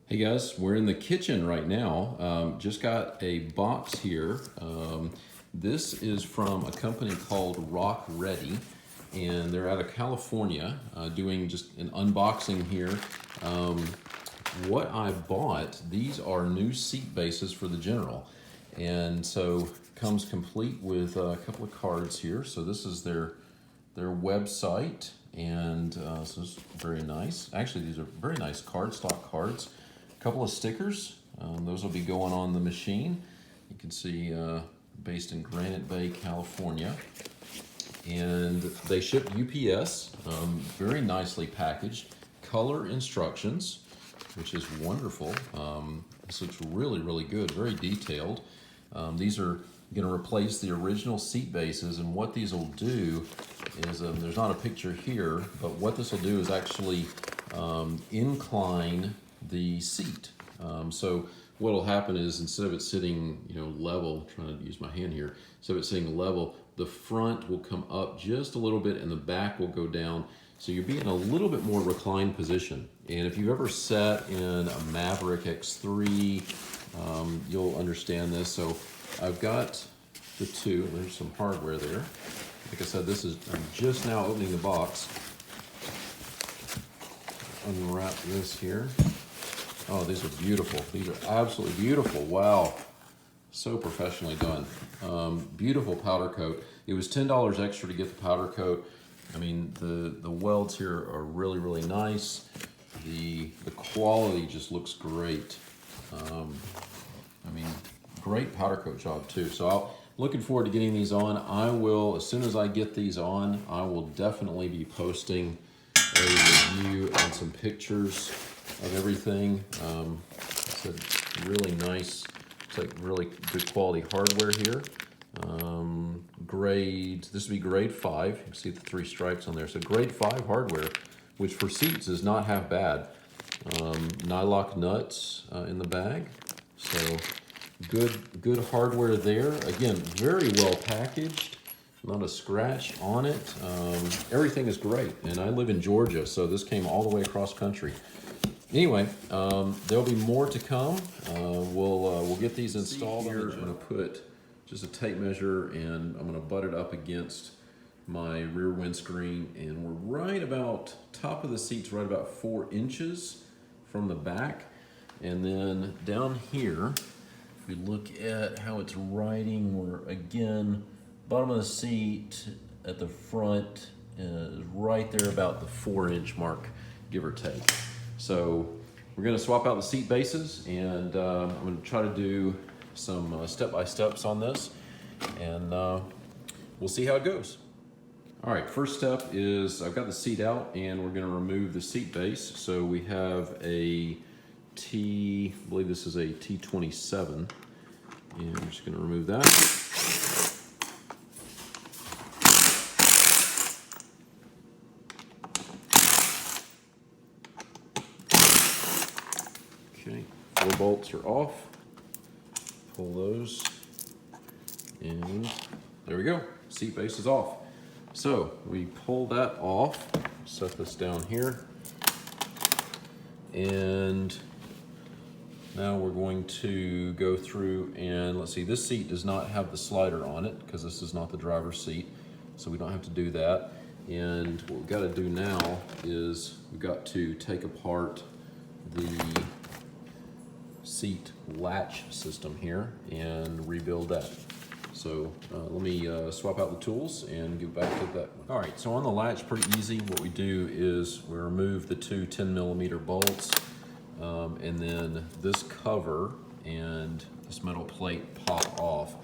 Hey guys, we're in the kitchen right now. Just got a box here. This is from a company called Rock Ready, and they're out of California, doing just an unboxing here. What I bought, these are new seat bases for the General, and so comes complete with a couple of cards here. So this is their website, and so it's very nice. Actually, these are very nice cardstock cards. Couple of stickers, those will be going on the machine. You can see based in Granite Bay, California, and they ship UPS, very nicely packaged, color instructions, which is wonderful. This looks really good, very detailed. These are going to replace the original seat bases, and what these will do is, there's not a picture here, but what this will do is actually incline the seat. So what will happen is, instead of it sitting, level, I'm trying to use my hand here, instead of it sitting level, the front will come up just a little bit and the back will go down. So you'll be in a little bit more reclined position. And if you've ever sat in a Maverick X3, you'll understand this. So I've got the two, there's some hardware there. Like I said, I'm just now opening the box. Unwrap this here. Oh, these are beautiful. These are absolutely beautiful. Wow. So professionally done. Beautiful powder coat. It was $10 extra to get the powder coat. I mean, the welds here are really nice. The quality just looks great. I mean, great powder coat job too. So looking forward to getting these on. I will, as soon as I get these on, I will definitely be posting a review and some pictures of everything. It's a really nice, it's like really good quality hardware here. This would be grade 5. You can see the 3 stripes on there. So grade 5 hardware, which for seats is not half bad. Nylock nuts in the bag. So good hardware there. Again, very well packaged. Not a scratch on it. Everything is great. And I live in Georgia, so this came all the way across country. Anyway, there'll be more to come. We'll get these installed here. I'm going to put just a tape measure, and I'm going to butt it up against my rear windscreen, and we're right about top of the seat's right about 4 inches from the back. And then down here, if we look at how it's riding, we're again bottom of the seat at the front is right there about the 4-inch mark, give or take. So we're going to swap out the seat bases, and I'm going to try to do some step-by-steps on this, and we'll see how it goes. All right, first step is I've got the seat out, and we're going to remove the seat base. So we have I believe this is a T27, and I'm just going to remove that. Okay, 4 bolts are off. Pull those, and there we go. Seat base is off. So we pull that off, set this down here, and now we're going to go through and let's see, this seat does not have the slider on it because this is not the driver's seat, so we don't have to do that. And what we've got to do now is we've got to take apart the seat latch system here and rebuild that. So let me swap out the tools and get back to that one. All right, so on the latch, pretty easy. What we do is we remove the 2 10mm bolts, and then this cover and this metal plate pop off.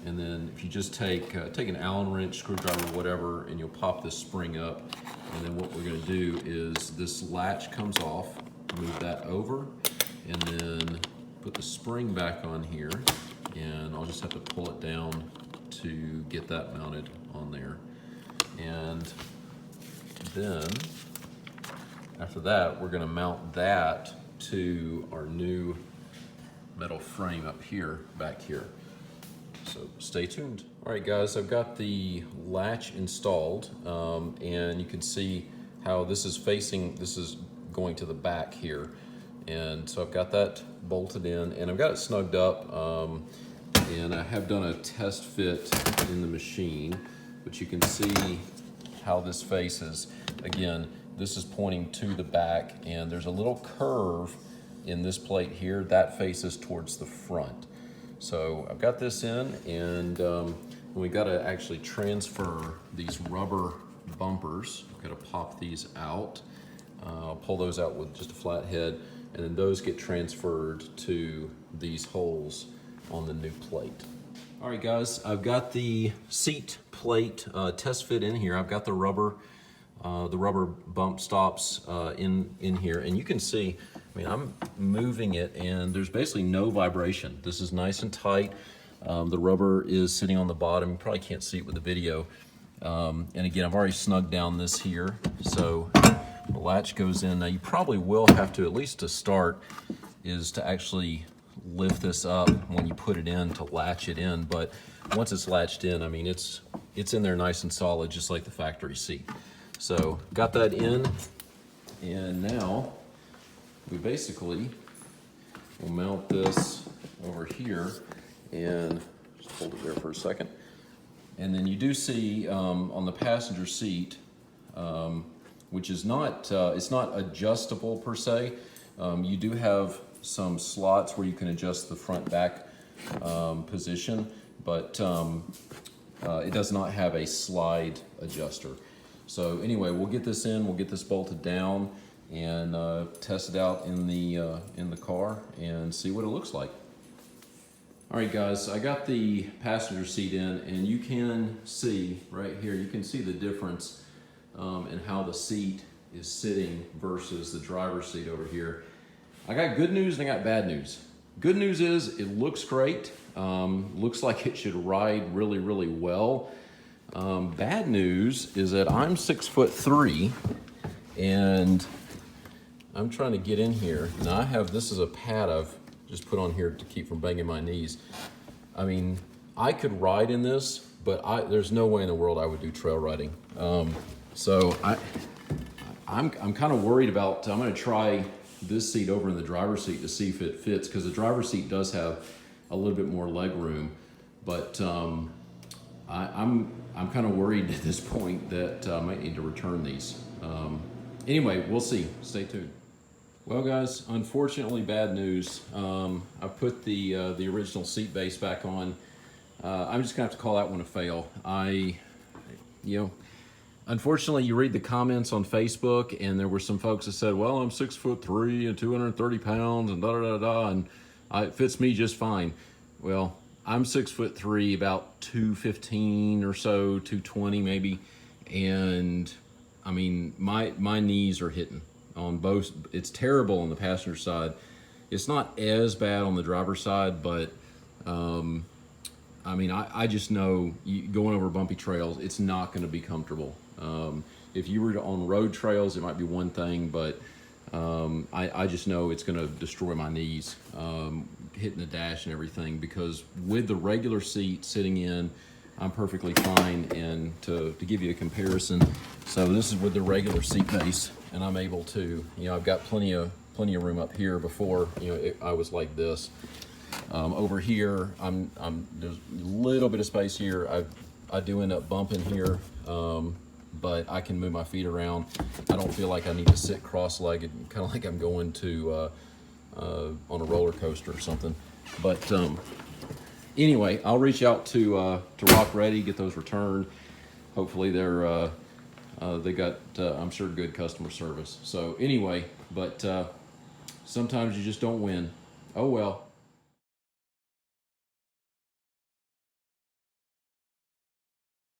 And then if you just take an Allen wrench, screwdriver, whatever, and you'll pop this spring up. And then what we're gonna do is this latch comes off, move that over, and then put the spring back on here, and I'll just have to pull it down to get that mounted on there. And then after that, we're gonna mount that to our new metal frame up here, back here. So stay tuned. All right guys, I've got the latch installed, and you can see how this is facing, this is going to the back here. And so I've got that bolted in, and I've got it snugged up, and I have done a test fit in the machine, but you can see how this faces. Again, this is pointing to the back, and there's a little curve in this plate here that faces towards the front. So I've got this in, and we got to actually transfer these rubber bumpers. I've got to pop these out. I'll pull those out with just a flat head, and then those get transferred to these holes on the new plate. All right, guys, I've got the seat plate test fit in here. I've got the rubber bump stops in here, and you can see, I mean, I'm moving it, and there's basically no vibration. This is nice and tight. The rubber is sitting on the bottom. You probably can't see it with the video. And again, I've already snugged down this here, so the latch goes in. Now, you probably will have to, at least to start, is to actually lift this up when you put it in to latch it in. But once it's latched in, I mean, it's in there nice and solid, just like the factory seat. So got that in, and now we basically will mount this over here, and just hold it there for a second. And then you do see on the passenger seat, which is not, it's not adjustable per se. You do have some slots where you can adjust the front back position, but it does not have a slide adjuster. So anyway, we'll get this in, we'll get this bolted down, and test it out in the car and see what it looks like. All right, guys, I got the passenger seat in, and you can see right here, you can see the difference in how the seat is sitting versus the driver's seat over here. I got good news and I got bad news. Good news is it looks great. Looks like it should ride really, really well. Bad news is that I'm 6'3", and I'm trying to get in here. Now I have, this is a pad I've just put on here to keep from banging my knees. I mean, I could ride in this, but there's no way in the world I would do trail riding. So I'm kind of worried about, I'm gonna try this seat over in the driver's seat to see if it fits, because the driver's seat does have a little bit more leg room, but I'm kind of worried at this point that I might need to return these. Anyway, we'll see. Stay tuned. Well, guys, unfortunately, bad news. I put the original seat base back on. I'm just gonna have to call that one a fail. Unfortunately, you read the comments on Facebook, and there were some folks that said, well, I'm 6'3" and 230 pounds and da-da-da-da, and it fits me just fine. Well, I'm 6'3", about 215 or so, 220 maybe, and I mean, my knees are hitting on both. It's terrible on the passenger side. It's not as bad on the driver's side, but I mean, I just know going over bumpy trails, it's not going to be comfortable. If you were on road trails, it might be one thing, but I just know it's going to destroy my knees, hitting the dash and everything, because with the regular seat sitting in, I'm perfectly fine. And to give you a comparison, so this is with the regular seat base, and I'm able to, I've got plenty of room up here. Before, I was like this. Over here, there's a little bit of space here. I do end up bumping here, but I can move my feet around. I don't feel like I need to sit cross-legged, kind of like I'm going to on a roller coaster or something. But anyway, I'll reach out to Rock Ready, get those returned. Hopefully they got, I'm sure, good customer service. So anyway, but sometimes you just don't win. Oh well.